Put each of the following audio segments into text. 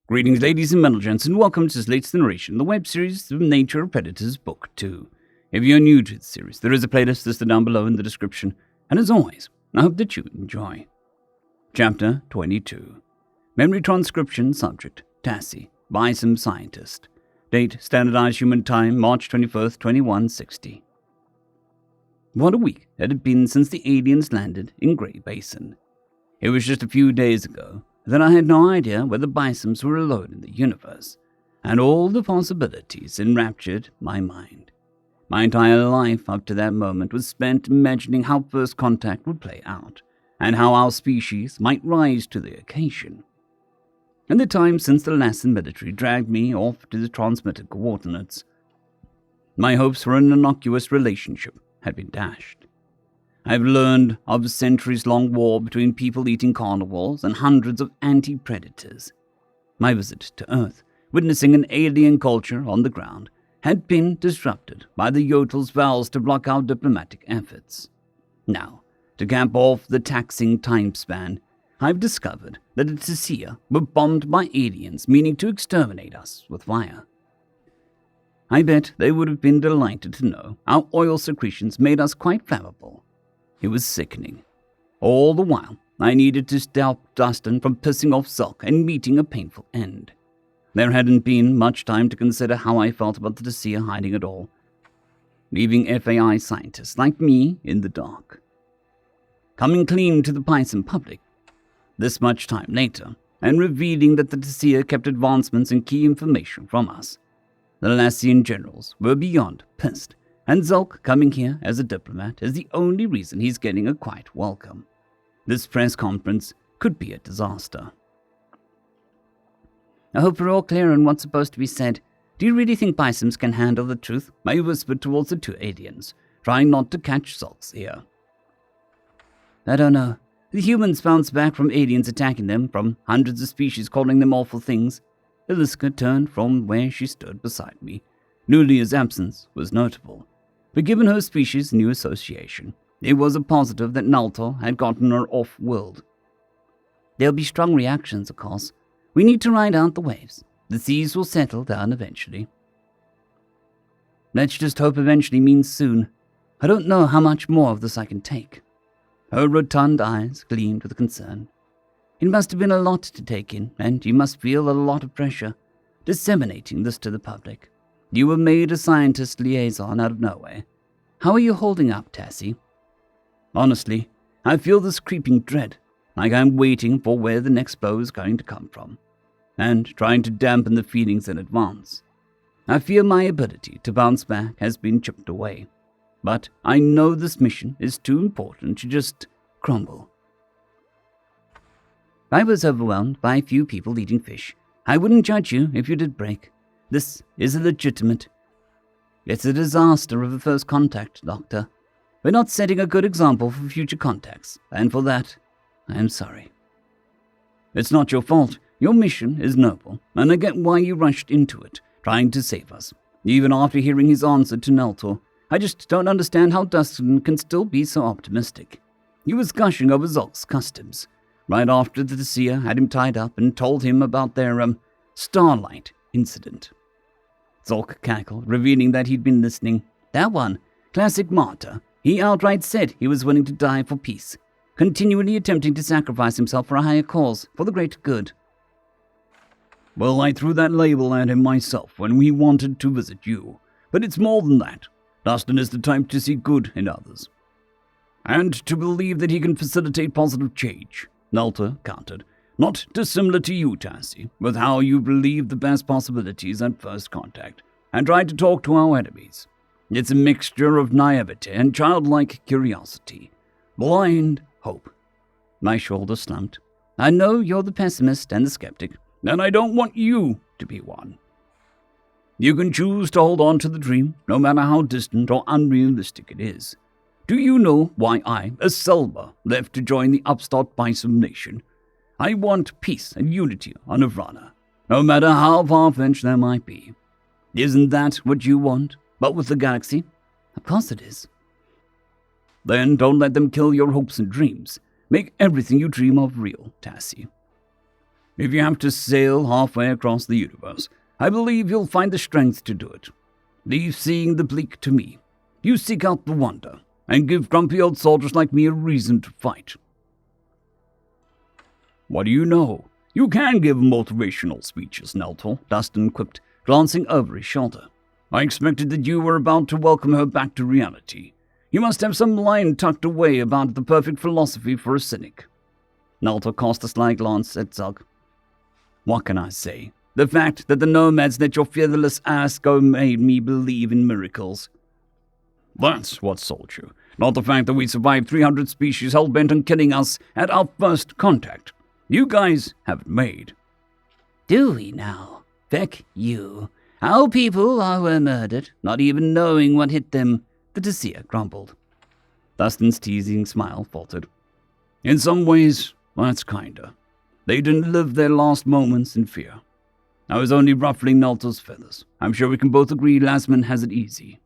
Greetings, ladies and gentlemen, and welcome to this latest narration in the web series The Nature of Predators Book 2. If you're new to the series, there is a playlist listed down below in the description, and as always, I hope that you enjoy. Chapter 22. Memory Transcription Subject, Tassie, Bison Scientist. Date, Standardized Human Time, March 21st, 2160. What a week it had been since the aliens landed in Grey Basin. It was just a few days ago that I had no idea whether bisons were alone in the universe, and all the possibilities enraptured my mind. My entire life up to that moment was spent imagining how first contact would play out, and how our species might rise to the occasion. In the time since the Lassan military dragged me off to the transmitted coordinates, my hopes for an innocuous relationship had been dashed. I've learned of a centuries-long war between people-eating carnivores and hundreds of anti-predators. My visit to Earth, witnessing an alien culture on the ground, had been disrupted by the Yotel's vows to block our diplomatic efforts. Now, to cap off the taxing time span, I've discovered that the Tessia were bombed by aliens meaning to exterminate us with fire. I bet they would have been delighted to know our oil secretions made us quite flammable. It was sickening. All the while, I needed to stop Dustin from pissing off Zulk and meeting a painful end. There hadn't been much time to consider how I felt about the Tessia hiding it all, leaving FAI scientists like me in the dark. Coming clean to the Bison public this much time later, and revealing that the Tessia kept advancements and key information from us, the Lassian generals were beyond pissed. And Zulk coming here as a diplomat is the only reason he's getting a quiet welcome. This press conference could be a disaster. I hope we're all clear on what's supposed to be said. Do you really think bisons can handle the truth? I whispered towards the two aliens, trying not to catch Zulk's ear. I don't know. The humans bounced back from aliens attacking them, from hundreds of species calling them awful things. Iliska turned from where she stood beside me. Nulia's absence was notable. But given her species' new association, it was a positive that Naltor had gotten her off-world. There'll be strong reactions, of course. We need to ride out the waves. The seas will settle down eventually. Let's just hope eventually means soon. I don't know how much more of this I can take. Her rotund eyes gleamed with concern. It must have been a lot to take in, and you must feel a lot of pressure, disseminating this to the public. You were made a scientist liaison out of nowhere. How are you holding up, Tassie? Honestly, I feel this creeping dread, like I'm waiting for where the next blow is going to come from, and trying to dampen the feelings in advance. I fear my ability to bounce back has been chipped away, but I know this mission is too important to just crumble. I was overwhelmed by a few people eating fish. I wouldn't judge you if you did break. This is illegitimate. It's a disaster of a first contact, Doctor. We're not setting a good example for future contacts, and for that, I am sorry. It's not your fault. Your mission is noble, and I get why you rushed into it, trying to save us. Even after hearing his answer to Naltor, I just don't understand how Dustin can still be so optimistic. He was gushing over Zulk's customs, right after the Tessia had him tied up and told him about their, Starlight incident. Zulk cackled, revealing that he'd been listening. That one, classic martyr. He outright said he was willing to die for peace, continually attempting to sacrifice himself for a higher cause, for the greater good. Well, I threw that label at him myself when we wanted to visit you, but it's more than that. Dustin is the type to see good in others, and to believe that he can facilitate positive change, Naltor countered. Not dissimilar to you, Tassie, with how you believe the best possibilities at first contact, and try to talk to our enemies. It's a mixture of naivete and childlike curiosity. Blind hope. My shoulders slumped. I know you're the pessimist and the skeptic, and I don't want you to be one. You can choose to hold on to the dream, no matter how distant or unrealistic it is. Do you know why I, a Selma, left to join the upstart Bison Nation? I want peace and unity on Avrana, no matter how far-fetched that might be. Isn't that what you want, but with the galaxy? Of course it is. Then don't let them kill your hopes and dreams. Make everything you dream of real, Tassie. If you have to sail halfway across the universe, I believe you'll find the strength to do it. Leave seeing the bleak to me. You seek out the wonder, and give grumpy old soldiers like me a reason to fight. What do you know? You can give motivational speeches, Neltor, Dustin quipped, glancing over his shoulder. I expected that you were about to welcome her back to reality. You must have some line tucked away about the perfect philosophy for a cynic. Neltor cast a sly glance at Zug. What can I say? The fact that the nomads let your featherless ass go made me believe in miracles. That's what sold you, not the fact that we survived 300 species hell-bent on killing us at our first contact. You guys have it made. Do we now? Feck you. Our people were murdered, not even knowing what hit them, the Desir grumbled. Dustin's teasing smile faltered. In some ways, that's kinder. They didn't live their last moments in fear. I was only ruffling Naltor's feathers. I'm sure we can both agree Lasman has it easy.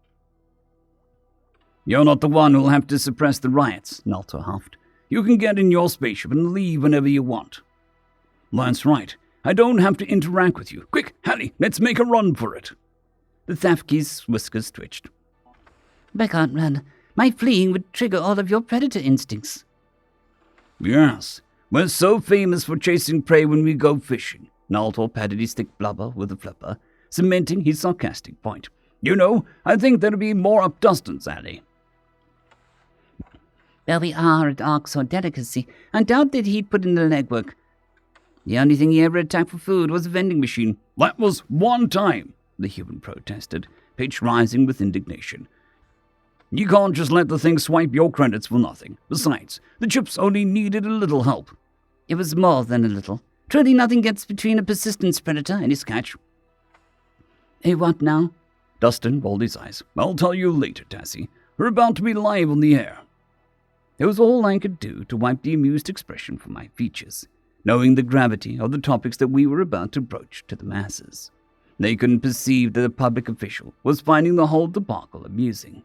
You're not the one who'll have to suppress the riots, Naltor huffed. You can get in your spaceship and leave whenever you want. That's right. I don't have to interact with you. Quick, Hallie, let's make a run for it. The Thafki's whiskers twitched. But I can't run. My fleeing would trigger all of your predator instincts. Yes, we're so famous for chasing prey when we go fishing. Naltor patted his thick blubber with a flipper, cementing his sarcastic point. You know, I think there'd be more up Dustin's alley. Well, we are at Arcs delicacy. I doubt that he'd put in the legwork. The only thing he ever attacked for food was a vending machine. That was one time, the human protested, pitch rising with indignation. You can't just let the thing swipe your credits for nothing. Besides, the chips only needed a little help. It was more than a little. Truly nothing gets between a persistent predator and his catch. Hey, what now? Dustin rolled his eyes. I'll tell you later, Tassie. We're about to be live on the air. It was all I could do to wipe the amused expression from my features, knowing the gravity of the topics that we were about to broach to the masses. They couldn't perceive that a public official was finding the whole debacle amusing.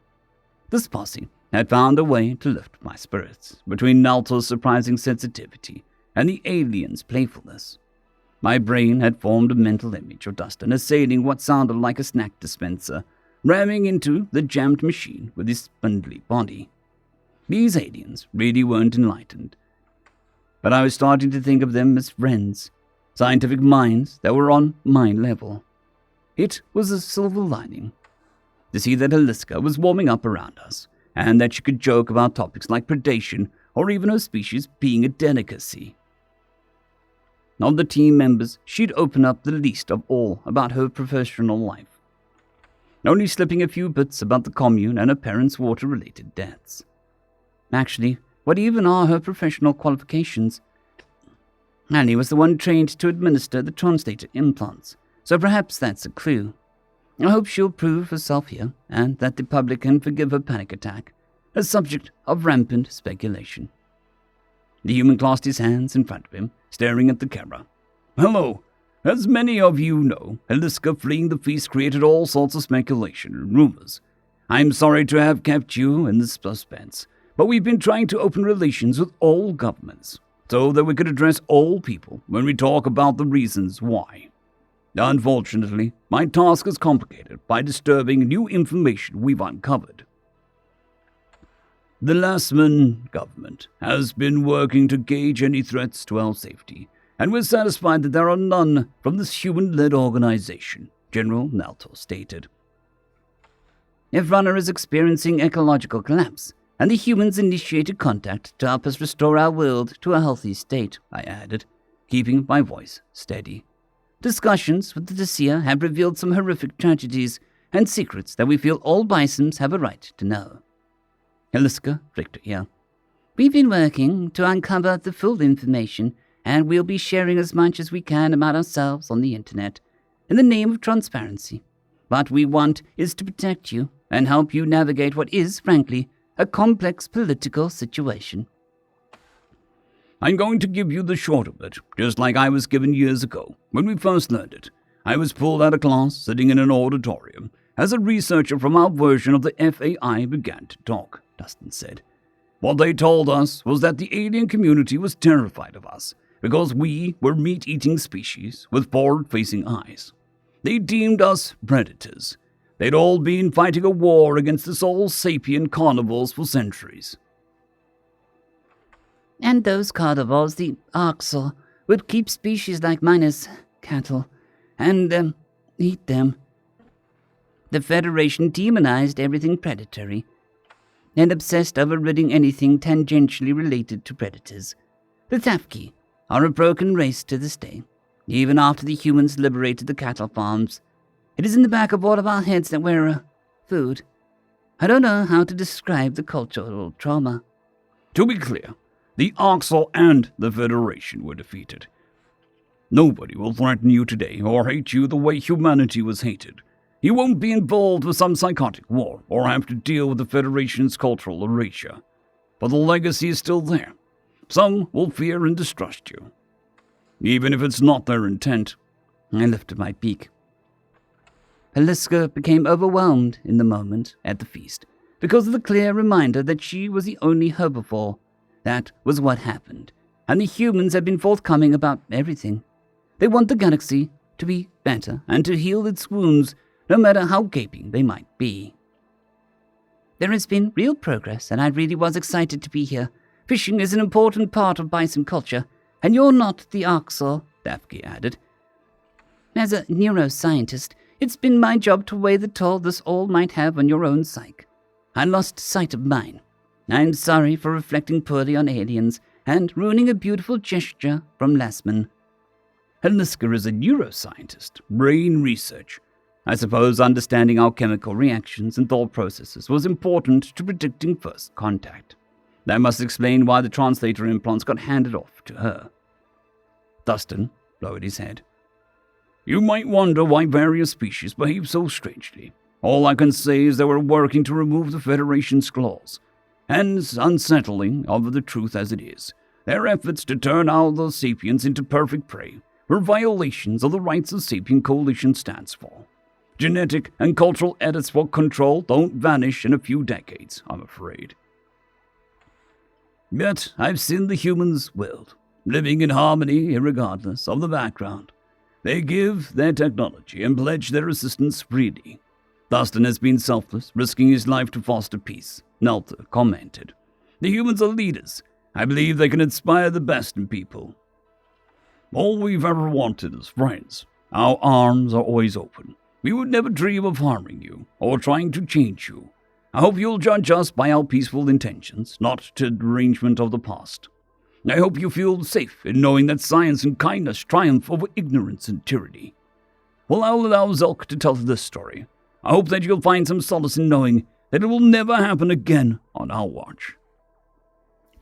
This posse had found a way to lift my spirits between Naltor's surprising sensitivity and the alien's playfulness. My brain had formed a mental image of Dustin assailing what sounded like a snack dispenser, ramming into the jammed machine with his spindly body. These aliens really weren't enlightened, but I was starting to think of them as friends, scientific minds that were on my level. It was a silver lining to see that Aliska was warming up around us, and that she could joke about topics like predation or even her species being a delicacy. Of the team members, she'd open up the least of all about her professional life, only slipping a few bits about the commune and her parents' water-related deaths. Actually, what even are her professional qualifications? Annie was the one trained to administer the translator implants, so perhaps that's a clue. I hope she'll prove herself here, and that the public can forgive her panic attack, a subject of rampant speculation. The human clasped his hands in front of him, staring at the camera. Hello. As many of you know, Aliska fleeing the feast created all sorts of speculation and rumors. I'm sorry to have kept you in this suspense, but we've been trying to open relations with all governments, so that we could address all people when we talk about the reasons why. Unfortunately, my task is complicated by disturbing new information we've uncovered. The Lasman government has been working to gauge any threats to our safety, and we're satisfied that there are none from this human-led organization, General Naltor stated. If Runner is experiencing ecological collapse, and the humans initiated contact to help us restore our world to a healthy state, I added, keeping my voice steady. Discussions with the Desir have revealed some horrific tragedies and secrets that we feel all Bisons have a right to know. Aliska flicked her ear. We've been working to uncover the full information, and we'll be sharing as much as we can about ourselves on the internet, in the name of transparency. What we want is to protect you and help you navigate what is, frankly, a complex political situation. I'm going to give you the short of it, just like I was given years ago, when we first learned it. I was pulled out of class, sitting in an auditorium, as a researcher from our version of the FAI began to talk, Dustin said. What they told us was that the alien community was terrified of us, because we were meat-eating species with forward-facing eyes. They deemed us predators. They'd all been fighting a war against us all sapient carnivores for centuries. And those carnivores, the Orcs, would keep species like mine as cattle, and eat them. The Federation demonized everything predatory, and obsessed over ridding anything tangentially related to predators. The Thafki are a broken race to this day, even after the humans liberated the cattle farms. It is in the back of all of our heads that we're, food. I don't know how to describe the cultural trauma. To be clear, the Orcs and the Federation were defeated. Nobody will threaten you today or hate you the way humanity was hated. You won't be involved with some psychotic war or have to deal with the Federation's cultural erasure. But the legacy is still there. Some will fear and distrust you, even if it's not their intent. I lifted my beak. Aliska became overwhelmed in the moment at the feast because of the clear reminder that she was the only herbivore. That was what happened, and the humans had been forthcoming about everything. They want the galaxy to be better and to heal its wounds, no matter how gaping they might be. There has been real progress, and I really was excited to be here. Fishing is an important part of bison culture, and you're not the Orcs, Thafki added. As a neuroscientist, it's been my job to weigh the toll this all might have on your own psyche. I lost sight of mine. I'm sorry for reflecting poorly on aliens and ruining a beautiful gesture from Lassman. Aliska is a neuroscientist, brain research. I suppose understanding our chemical reactions and thought processes was important to predicting first contact. That must explain why the translator implants got handed off to her. Dustin lowered his head. You might wonder why various species behave so strangely. All I can say is they were working to remove the Federation's claws. And unsettling of the truth as it is, their efforts to turn all the sapiens into perfect prey were violations of the rights the Sapient Coalition stands for. Genetic and cultural edits for control don't vanish in a few decades, I'm afraid. Yet I've seen the humans' world, living in harmony regardless of the background. They give their technology and pledge their assistance freely. Dustin has been selfless, risking his life to foster peace, Nelta commented. The humans are leaders. I believe they can inspire the best in people. All we've ever wanted is friends. Our arms are always open. We would never dream of harming you or trying to change you. I hope you'll judge us by our peaceful intentions, not to derangement of the past. I hope you feel safe in knowing that science and kindness triumph over ignorance and tyranny. Well, I'll allow Zelk to tell this story. I hope that you'll find some solace in knowing that it will never happen again on our watch.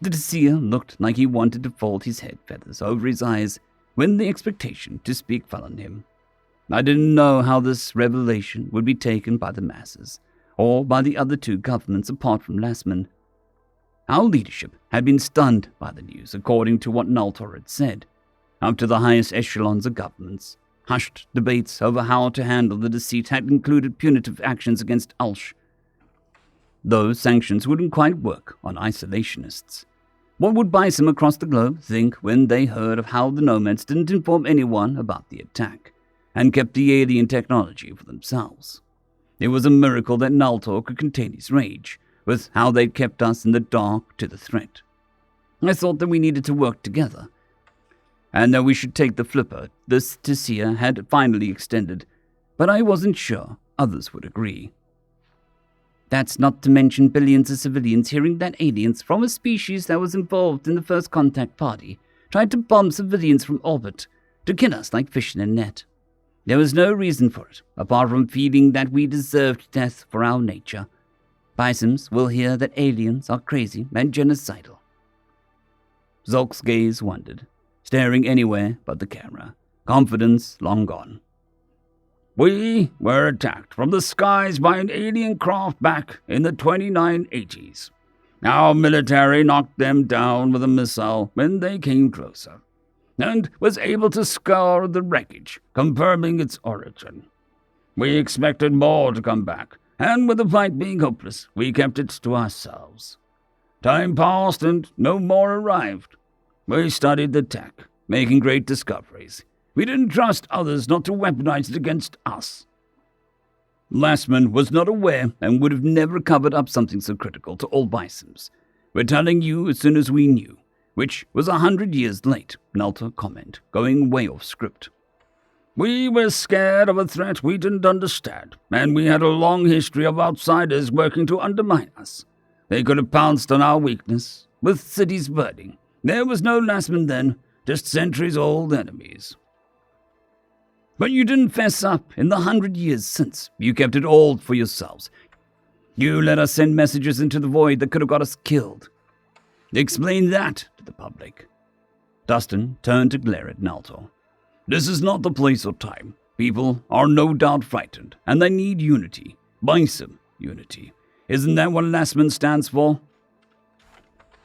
The Seer looked like he wanted to fold his head feathers over his eyes when the expectation to speak fell on him. I didn't know how this revelation would be taken by the masses, or by the other two governments apart from Lassman. Our leadership had been stunned by the news, according to what Naltor had said. Up to the highest echelons of governments, hushed debates over how to handle the deceit had included punitive actions against Ulsh. Those sanctions wouldn't quite work on isolationists. What would bison across the globe think when they heard of how the nomads didn't inform anyone about the attack, and kept the alien technology for themselves? It was a miracle that Naltor could contain his rage, with how they'd kept us in the dark to the threat. I thought that we needed to work together, and that we should take the flipper this Tessia had finally extended, but I wasn't sure others would agree. That's not to mention billions of civilians hearing that aliens from a species that was involved in the first contact party tried to bomb civilians from orbit to kill us like fish in a net. There was no reason for it, apart from feeling that we deserved death for our nature. Bisons will hear that aliens are crazy and genocidal. Zolk's gaze wandered, staring anywhere but the camera, confidence long gone. We were attacked from the skies by an alien craft back in the 2980s. Our military knocked them down with a missile when they came closer, and was able to scour the wreckage, confirming its origin. We expected more to come back, and with the fight being hopeless, we kept it to ourselves. Time passed and no more arrived. We studied the tech, making great discoveries. We didn't trust others not to weaponize it against us. Lastman was not aware and would have never covered up something so critical to all Bisons. We're telling you as soon as we knew, which was 100 years late, Nalta comment, going way off script. We were scared of a threat we didn't understand, and we had a long history of outsiders working to undermine us. They could have pounced on our weakness, with cities burning. There was no Lastman then, just centuries-old enemies. But you didn't fess up in the 100 years since. You kept it all for yourselves. You let us send messages into the void that could have got us killed. Explain that to the public. Dustin turned to glare at Nalto. This is not the place or time. People are no doubt frightened, and they need unity. Bison unity. Isn't that what Lastman stands for?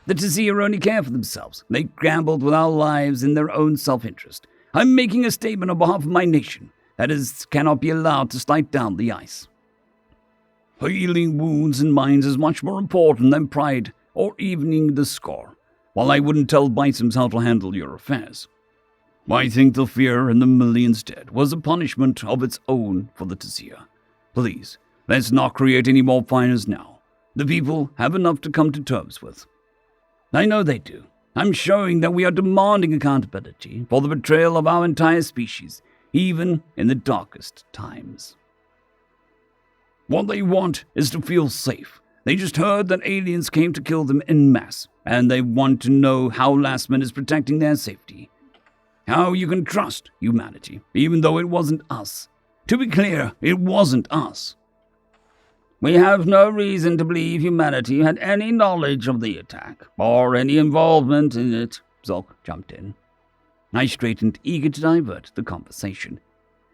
The Tizir only care for themselves. They gambled with our lives in their own self-interest. I'm making a statement on behalf of my nation. That is, cannot be allowed to slide down the ice. Healing wounds and minds is much more important than pride or evening the score. While I wouldn't tell Bisons how to handle your affairs, I think the fear and the millions dead was a punishment of its own for the Tizir. Please, let's not create any more fires now. The people have enough to come to terms with. I know they do. I'm showing that we are demanding accountability for the betrayal of our entire species, even in the darkest times. What they want is to feel safe. They just heard that aliens came to kill them en masse, and they want to know how Lastman is protecting their safety. How you can trust humanity, even though it wasn't us. To be clear, it wasn't us. We have no reason to believe humanity had any knowledge of the attack, or any involvement in it, Zolk jumped in. I straightened, eager to divert the conversation.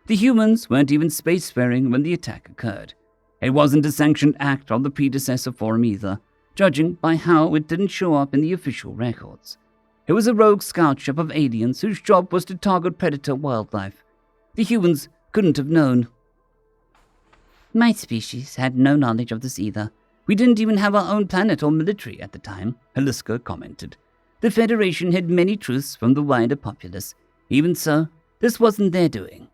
The humans weren't even spacefaring when the attack occurred. It wasn't a sanctioned act of the predecessor forum either, judging by how it didn't show up in the official records. It was a rogue scout ship of aliens whose job was to target predator wildlife. The humans couldn't have known. My species had no knowledge of this either. We didn't even have our own planet or military at the time, Heliska commented. The Federation hid many truths from the wider populace. Even so, this wasn't their doing.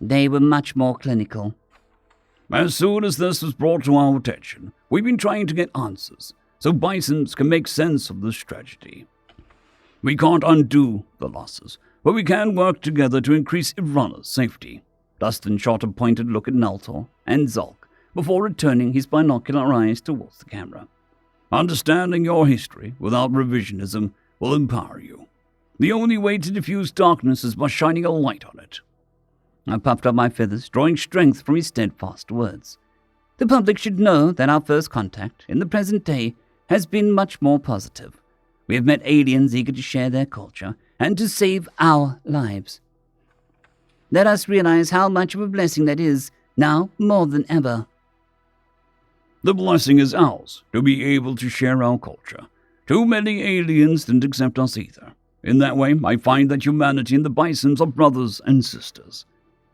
They were much more clinical. As soon as this was brought to our attention, we've been trying to get answers, so Bisons can make sense of this tragedy. We can't undo the losses, but we can work together to increase Ivana's safety. Dustin shot a pointed look at Naltor and Zolk before returning his binocular eyes towards the camera. Understanding your history without revisionism will empower you. The only way to diffuse darkness is by shining a light on it. I puffed up my feathers, drawing strength from his steadfast words. The public should know that our first contact, in the present day, has been much more positive. We have met aliens eager to share their culture and to save our lives. Let us realize how much of a blessing that is, now more than ever. The blessing is ours, to be able to share our culture. Too many aliens didn't accept us either. In that way, I find that humanity and the Bisons are brothers and sisters.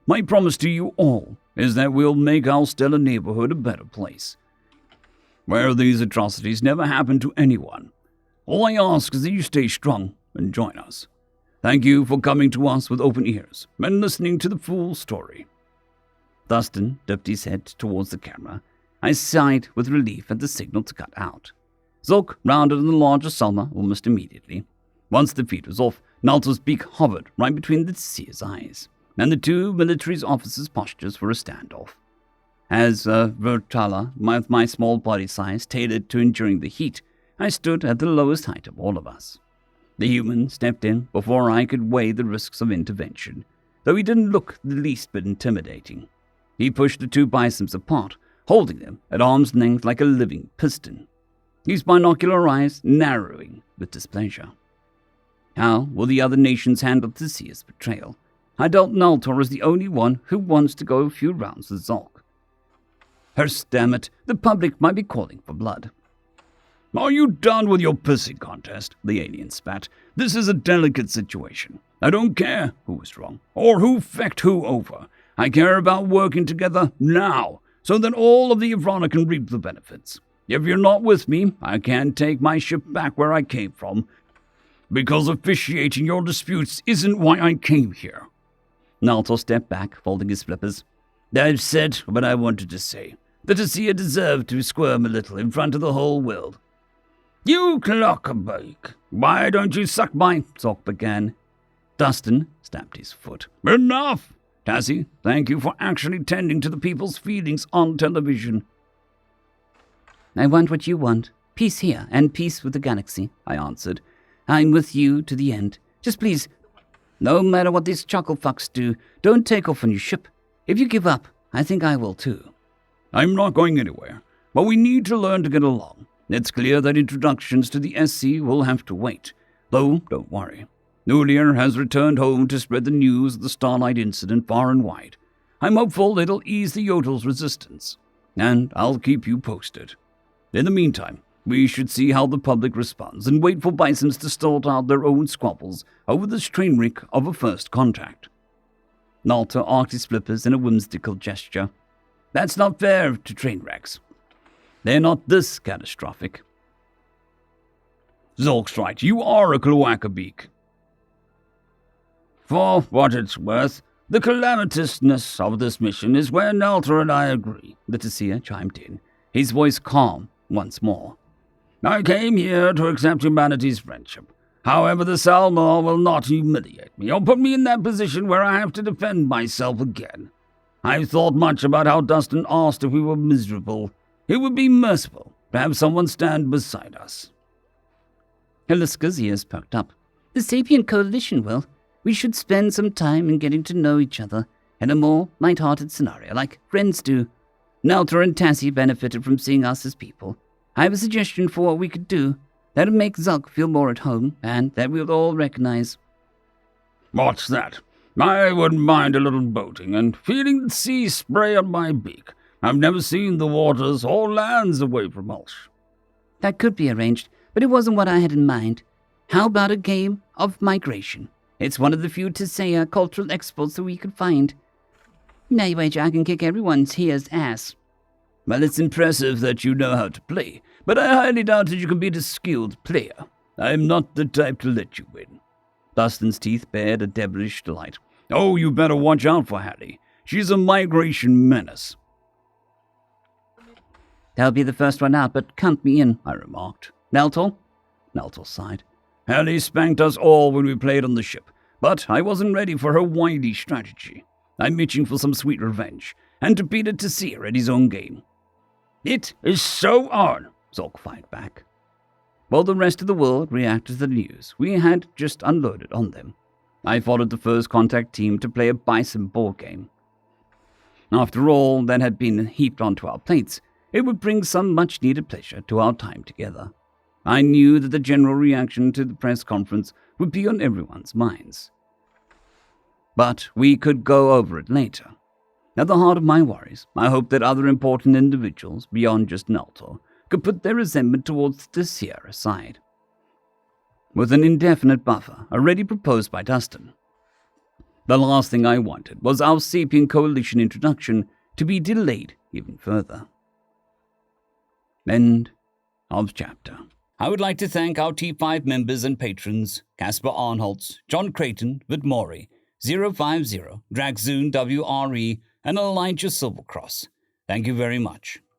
My promise to you all is that we'll make our stellar neighborhood a better place, where these atrocities never happen to anyone. All I ask is that you stay strong and join us. Thank you for coming to us with open ears and listening to the full story. Dustin dipped his head towards the camera. I sighed with relief at the signal to cut out. Zolk rounded on the larger Salma almost immediately. Once the feed was off, Nalto's beak hovered right between the seer's eyes, and the two military officers' postures for a standoff. As Vertala, with my small body size tailored to enduring the heat, I stood at the lowest height of all of us. The human stepped in before I could weigh the risks of intervention, though he didn't look the least bit intimidating. He pushed the two Bisons apart, holding them at arm's length like a living piston, his binocular eyes narrowing with displeasure. How will the other nations handle Theseus' betrayal? I doubt Naltor is the only one who wants to go a few rounds with Zolk. Curse, damn it, the public might be calling for blood. Are you done with your pissing contest? The alien spat. This is a delicate situation. I don't care who was wrong, or who fecked who over. I care about working together now, so that all of the Ivana can reap the benefits. If you're not with me, I can't take my ship back where I came from. because officiating your disputes isn't why I came here. Naltor stepped back, folding his flippers. I've said what I wanted to say. The Tasia deserved to squirm a little in front of the whole world. You clockerbake, why don't you suck my... Zork began. Dustin stamped his foot. Enough! Tassie, thank you for actually tending to the people's feelings on television. I want what you want. Peace here and peace with the galaxy, I answered. I'm with you to the end. Just please, no matter what these chuckle fucks do, don't take off on your ship. If you give up, I think I will too. I'm not going anywhere, but we need to learn to get along. It's clear that introductions to the SC will have to wait. Though, don't worry. Nulier has returned home to spread the news of the Starlight incident far and wide. I'm hopeful it'll ease the Yodel's resistance, and I'll keep you posted. In the meantime, we should see how the public responds and wait for Bisons to sort out their own squabbles over this train wreck of a first contact. Naltor arched his flippers in a whimsical gesture. That's not fair to train wrecks. They're not this catastrophic. Zork's right, you are a cloacabeak. For what it's worth, the calamitousness of this mission is where Naltor and I agree, the Tasia chimed in, his voice calm once more. I came here to accept humanity's friendship. However, the Salmor will not humiliate me or put me in that position where I have to defend myself again. I've thought much about how Dustin asked if we were miserable. It would be merciful to have someone stand beside us. Heliska's ears perked up. The Sapient Coalition will. We should spend some time in getting to know each other in a more light-hearted scenario, like friends do. Naltor and Tassie benefited from seeing us as people. I have a suggestion for what we could do that would make Zulk feel more at home, and that we'll all recognize. What's that? I wouldn't mind a little boating and feeling the sea spray on my beak. I've never seen the waters or lands away from Ulsh. That could be arranged, but it wasn't what I had in mind. How about a game of migration? It's one of the few Tasia cultural exports that we could find. May wager I can kick everyone's here's ass. Well, it's impressive that you know how to play, but I highly doubt that you can beat a skilled player. I'm not the type to let you win. Dustin's teeth bared a devilish delight. Oh, you better watch out for Hallie. She's a migration menace. I'll be the first one out, but count me in, I remarked. Naltor? Naltor sighed. Hallie spanked us all when we played on the ship, but I wasn't ready for her wily strategy. I'm itching for some sweet revenge, and to beat a Tasia at his own game. It is so on, Zork fired back. While the rest of the world reacted to the news we had just unloaded on them, I followed the first contact team to play a Bison board game. After all that had been heaped onto our plates, it would bring some much-needed pleasure to our time together. I knew that the general reaction to the press conference would be on everyone's minds. But we could go over it later. At the heart of my worries, I hoped that other important individuals beyond just Naltor could put their resentment towards the Tasia aside. With an indefinite buffer already proposed by Dustin, the last thing I wanted was our Sapient Coalition introduction to be delayed even further. End of chapter. I would like to thank our T5 members and patrons, Casper Arnholtz, John Creighton, Vidmori, 050, Dragzoon W.R.E, and Elijah Silvercross. Thank you very much.